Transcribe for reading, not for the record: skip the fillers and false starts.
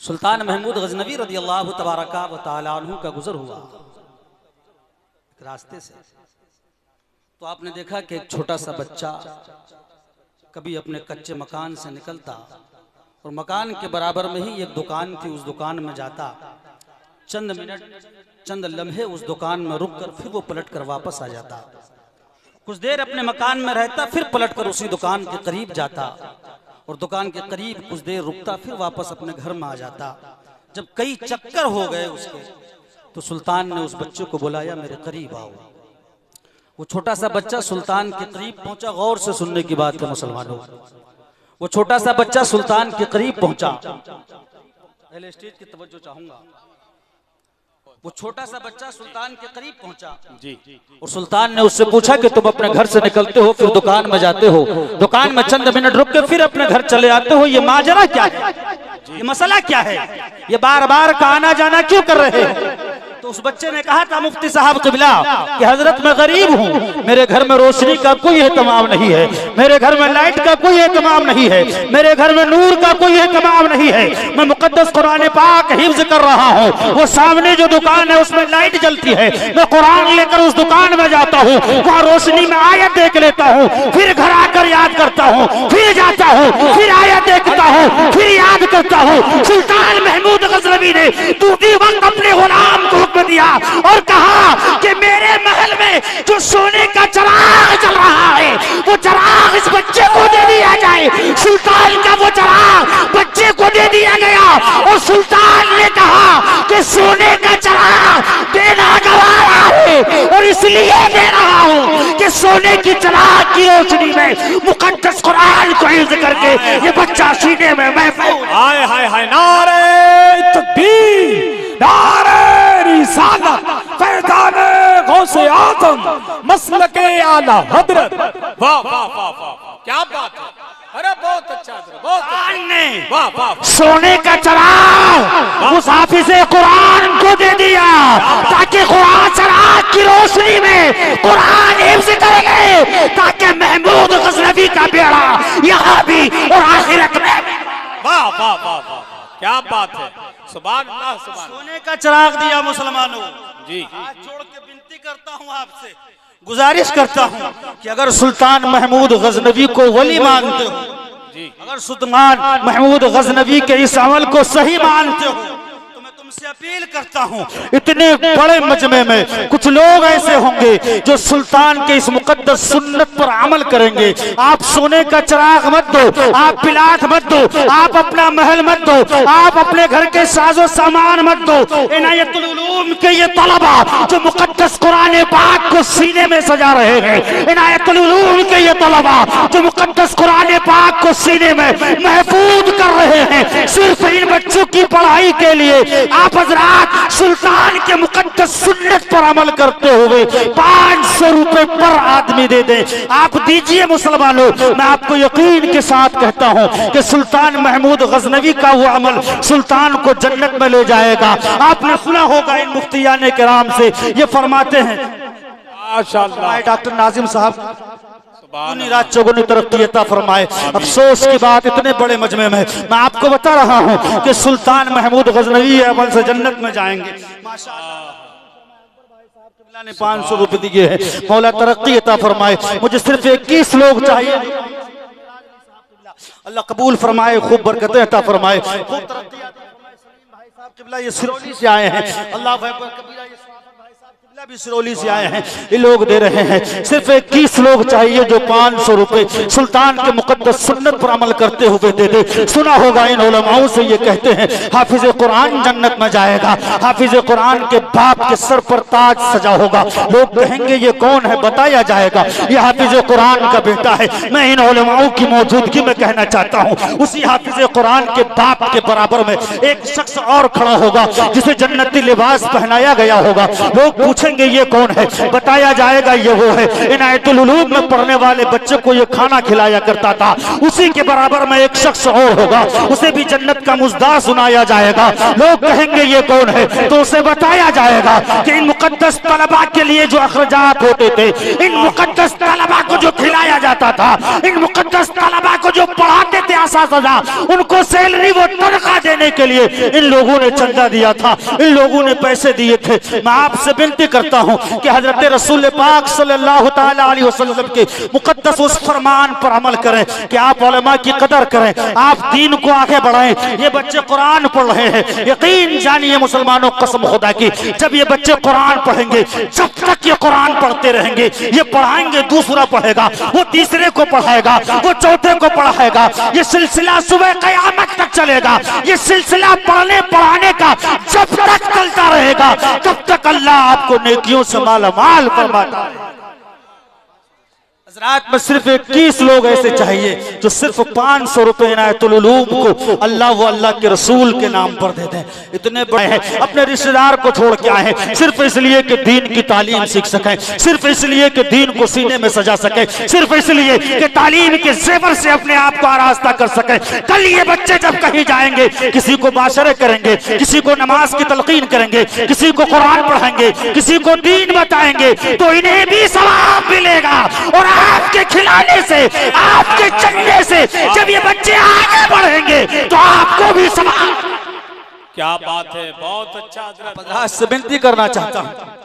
सुल्तान महमूद गजनवी रदियल्लाहु तबारक व तआला अन्हु का गुजर हुआ एक रास्ते से। तो आपने देखा कि एक छोटा सा बच्चा कभी अपने कच्चे मकान से निकलता और मकान के बराबर में ही एक दुकान थी, उस दुकान में जाता, चंद मिनट चंद लम्हे उस दुकान में रुककर फिर वो पलट कर वापस आ जाता। कुछ देर अपने मकान में रहता, फिर पलटकर उसी दुकान के करीब जाता और दुकान के करीब कुछ देर रुकता, फिर वापस अपने घर में आ जाता। जब कई चक्कर हो गए उसके, तो सुल्तान ने उस बच्चे को बुलाया, मेरे करीब आओ। वो छोटा सा बच्चा सुल्तान के करीब पहुंचा। गौर से सुनने की बात है मुसलमानों, वो छोटा सा बच्चा सुल्तान के करीब पहुंचा। पहले स्टेज की तवज्जो चाहूंगा। वो छोटा सा बच्चा सुल्तान के करीब पहुंचा जी, और सुल्तान ने उससे पूछा कि तुम अपने घर से निकलते हो, फिर दुकान में जाते हो, दुकान में चंद मिनट रुक के फिर अपने घर चले आते हो, ये माजरा क्या है, ये मसला क्या है, ये बार बार का आना जाना क्यों कर रहे हैं? तो उस बच्चे ने कहा था मुफ्ती साहब क़िबला कि हजरत मैं गरीब हूँ, मेरे घर में रोशनी का कोई एहतमाम नहीं है, मेरे घर में लाइट का कोई एहतमाम नहीं है, मेरे घर में नूर का कोई एहतमाम नहीं है। मैं मुकद्दस कुरान पाक हिफ्ज कर रहा हूँ, वो सामने जो दुकान है उसमें लाइट जलती है, मैं कुरान लेकर उस दुकान में जाता हूँ, वहाँ रोशनी में आयत देख लेता हूँ, फिर घर आकर याद करता हूँ, फिर जाता हूँ, फिर आयत देखता हूँ, फिर याद करता हूँ। सुल्तान महमूद गजनवी ने दूसरी वक्त अपने गुलाम को दिया और कहा कि मेरे महल में जो सोने का चिराग जल रहा है, वो चिराग इस बच्चे को दे दिया जाए। सुल्तान का वो चिराग बच्चे को दे दिया गया और सुल्तान ने कहा कि सोने का चिराग देना गवारा है और इसलिए दे रहा हूं कि सोने की चिराग की रोशनी में मुकद्दस कुरान को हिफ्ज करके ये बच्चा सीने में महफूज। हाय हाय हाय, नारे तकबीर, नारे रिसालत, फैज़ाने गौसे आज़म, मसलके आला हज़रत। वाह वाह वाह वाह, क्या बात है, अरे बहुत अच्छा, बहुत अच्छा। वाह वाह, सोने का चिराग उस हाफिज़े कुरान को दे दिया ताकि कुरान चिराग की रोशनी में कुरान हिफ्ज करेंगे, ताकि महमूद गजनवी का बेड़ा यहाँ भी और आखिरत में। वाह वाह वाह वाह, क्या बात है, सुभान अल्लाह, सुभान। सोने का चिराग दिया मुसलमानों जी। हाथ जोड़ के विनती करता हूँ आपसे, गुजारिश करता हूँ कि अगर सुल्तान महमूद गजनवी को वली मानते हो जी, अगर सुल्तान महमूद गजनवी के इस अमल को सही मानते हो, तो मैं तुमसे अपील करता हूँ, इतने बड़े मजमे में कुछ लोग ऐसे होंगे जो सुल्तान के इस मुकद्दस सुन्नत पर अमल करेंगे। आप सोने का चिराग मत दो, आप पिलाट मत दो, आप अपना महल मत दो, आप अपने घर के साजो सामान मत दो। इनायतुल उलूम के ये तलबा जो मुकद्दस कुरान पाक को सीने में सजा रहे हैं, इनायतुल उलूम के ये तलबा जो मुकद्दस कुरान पाक को सीने में महफूज कर रहे हैं, सिर्फ इन बच्चों की पढ़ाई के लिए आप हजरात सुल्तान के मुकद्दस सुन्नत पर अमल करते हुए 500 रुपए पर आदमी दे दे, आप दीजिए मुसलमानों। मैं आपको यकीन के साथ कहता हूं कि सुल्तान महमूद गजनवी का वो अमल सुल्तान को जन्नत में ले जाएगा। आपने सुना होगा इन मुफ्तियाने किराम से, ये फरमाते हैं माशाअल्लाह, डॉक्टर नाजिम साहब रात चौगुनी तरक्की अता फरमाए। अफसोस की बात, इतने बड़े मजमे में मैं आपको बता रहा हूं कि सुल्तान महमूद गजनवी अमल से जन्नत में जाएंगे। माशाअल्लाह ने 500 रुपए दिए हैं, मौला तरक्की अता फरमाए। मुझे सिर्फ 21 लोग चाहिए, अल्लाह कबूल फरमाए, खूब बरकतें अता फरमाए, खूब तरक्की अता फरमाए। सलीम भाई साहब क़िबला ये सिरौली से आए हैं, अल्लाह भी सिरौली से आए हैं, ये लोग दे रहे हैं। सिर्फ 21 लोग चाहिए जो 500 रुपए सुल्तान के मुकद्दस सुन्नत पर अमल करते हुए दे दे। सुना होगा इन उलमाओं से, ये कहते हैं हाफिज कुरान जन्नत में जाएगा, हाफिज कुरान के बाप के सर पर ताज सजा होगा। लोग कहेंगे ये कौन है, बताया जाएगा ये हाफिज कुरान का बेटा है। मैं इन उलमाओं की मौजूदगी में कहना चाहता हूँ, उसी हाफिज कुरान के बाप के बराबर में एक शख्स और खड़ा होगा जिसे जन्नती लिबास पहनाया गया होगा। लोग पूछे पूछेंगे ये कौन है, बताया जाएगा ये वो है। इनायतुल उलूम में पढ़ने वाले बच्चे को ये खाना खिलाया करता था, उसी के बराबर में एक शख्स और होगा, उसे भी जन्नत का मुजदार सुनाया जाएगा। लोग कहेंगे ये कौन है, तो उसे बताया जाएगा कि इन मुकद्दस तलबा के लिए जो अखराजात होते थे, इन मुकद्दस तलबा को जो खिलाया जाता था, इन मुकद्दस तलबा को जो पढ़ाते थे असातिज़ा, उनको सैलरी वो तनख्वाह देने के लिए इन लोगों ने चंदा दिया था, इन लोगों ने पैसे दिए थे। मैं आपसे विनती करता हूं कि हजरत रसूल पाक सल्लल्लाहु तआला अलैहि वसल्लम के मुकद्दस उस फरमान पर अमल करें कि आप उलमा की कदर करें, आप दीन को आगे बढ़ाएं। ये बच्चे कुरान पढ़ रहे हैं, यकीन जानिए मुसलमानों, कसम खुदा की, जब ये बच्चे कुरान पढ़ेंगे, जब तक ये कुरान पढ़ते रहेंगे, ये पढ़ाएंगे, दूसरा पढ़ेगा, वो तीसरे को पढ़ाएगा, वो चौथे को पढ़ाएगा, ये सिलसिला सुबह क़यामत तक चलेगा। ये सिलसिला पढ़ने पढ़ाने का जब तक चलता रहेगा, तब तक अल्लाह आपको नेकियों से मालामाल फरमाता है। हज़रात में सिर्फ 21 लोग ऐसे चाहिए जो सिर्फ 500 रुपए इनायतुल उलूम को अल्लाह व अल्लाह के रसूल के नाम पर दे दें। इतने बड़े हैं, अपने रिश्तेदार को छोड़ के आए हैं सिर्फ इसलिए कि दीन की तालीम सीख सकें, सिर्फ इसलिए कि दीन को सीने में सजा सकें, सिर्फ इसलिए कि तालीम के ज़ेवर से अपने आप को आरास्ता कर सकें। कल ये बच्चे जब कहीं जाएंगे, किसी को बाशरे करेंगे, किसी को नमाज की तलकीन करेंगे, किसी को कुरान पढ़ाएंगे, किसी को दीन बताएंगे, तो इन्हें भी सवाब मिलेगा। और आपके खिलाने से, आपके चलने से जब ये बच्चे आगे बढ़ेंगे तो आपको भी सवाब। क्या बात है, बहुत अच्छा। से विनती करना चाहता हूं